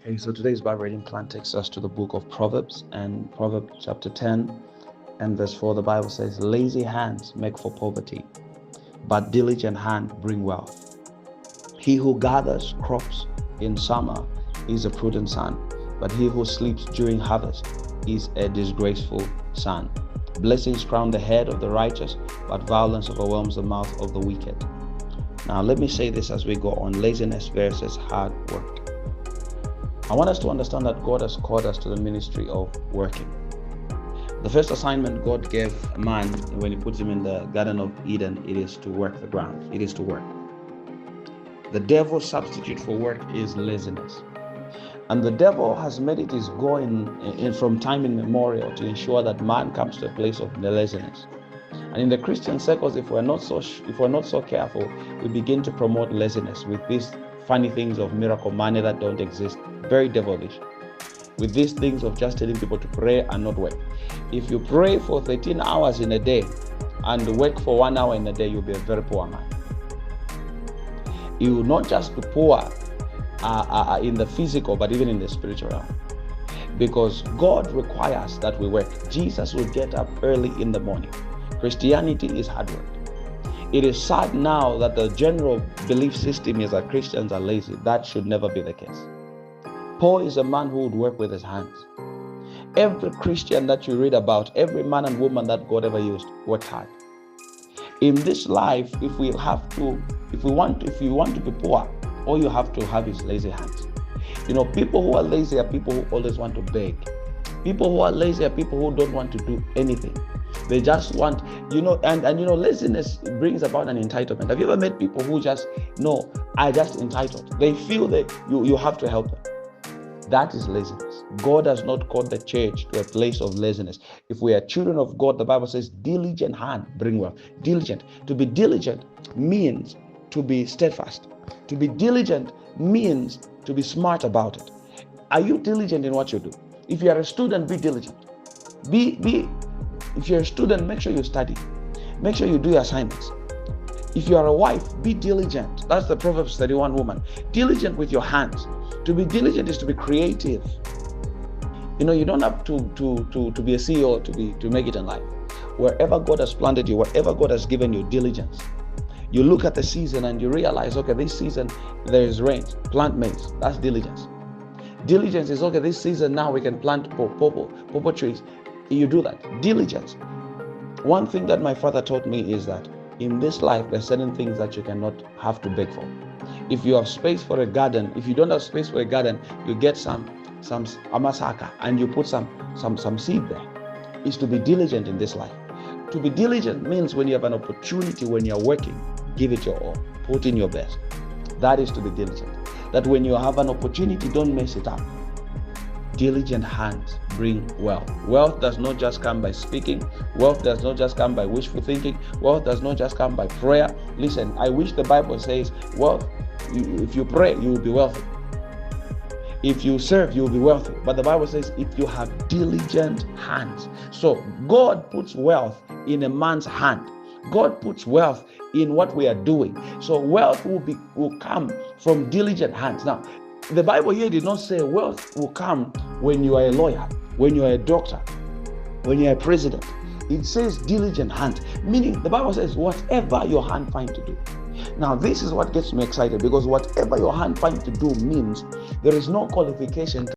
Okay, so today's Bible reading plan takes us to the book of Proverbs, and Proverbs chapter 10 and verse 4, the Bible says, "Lazy hands make for poverty, but diligent hand bring wealth. He who gathers crops in summer is a prudent son, but he who sleeps during harvest is a disgraceful son. Blessings crown the head of the righteous, but violence overwhelms the mouth of the wicked." Now, let me say this as we go on: laziness versus hard work. I want us to understand that God has called us to the ministry of working. The first assignment God gave man when he puts him in the Garden of Eden, it is to work the ground. It is to work. The devil's substitute for work is laziness. And the devil has made it his goal in from time immemorial to ensure that man comes to a place of laziness. And in the Christian circles, if we're not so careful, we begin to promote laziness with these funny things of miracle money that don't exist, very devilish. With these things of just telling people to pray and not work. If you pray for 13 hours in a day and work for 1 hour in a day, you'll be a very poor man. You will not just be poor in the physical, but even in the spiritual realm. Because God requires that we work. Jesus will get up early in the morning. Christianity is hard work. It is sad now that the general belief system is that Christians are lazy. That should never be the case. Paul is a man who would work with his hands. Every Christian that you read about, every man and woman that God ever used, worked hard. In this life, if you want to be poor, all you have to have is lazy hands. People who are lazy are people who always want to beg. People who are lazy are people who don't want to do anything. They just want, laziness brings about an entitlement. Have you ever met people who just, no, I just entitled? They feel that you have to help them. That is laziness. God has not called the church to a place of laziness. If we are children of God, the Bible says, diligent hand bring wealth. Diligent. To be diligent means to be steadfast. To be diligent means to be smart about it. Are you diligent in what you do? If you are a student, be diligent. If you're a student, make sure you study. Make sure you do your assignments. If you are a wife, be diligent. That's the Proverbs 31 woman. Diligent with your hands. To be diligent is to be creative. You don't have to be a CEO to make it in life. Wherever God has planted you, wherever God has given you diligence, you look at the season and you realize, okay, this season there is rain. Plant maize. That's diligence. Diligence is, okay, this season now we can plant pawpaw trees. You do that. Diligence. One thing that my father taught me is that in this life, there are certain things that you cannot have to beg for. If you have space for a garden, if you don't have space for a garden, you get some amasaka and you put some seed there. It's to be diligent in this life. To be diligent means when you have an opportunity, when you're working, give it your all. Put in your best. That is to be diligent. That when you have an opportunity, don't mess it up. Diligent hands bring wealth. Wealth does not just come by speaking. Wealth does not just come by wishful thinking. Wealth does not just come by prayer. Listen, I wish the Bible says, wealth, if you pray, you will be wealthy. If you serve, you will be wealthy. But the Bible says, if you have diligent hands. So God puts wealth in a man's hand. God puts wealth in what we are doing. So wealth will come from diligent hands. Now, the Bible here did not say wealth will come when you are a lawyer, when you are a doctor, when you are a president. It says diligent hand, meaning the Bible says whatever your hand finds to do. Now, this is what gets me excited, because whatever your hand finds to do means there is no qualification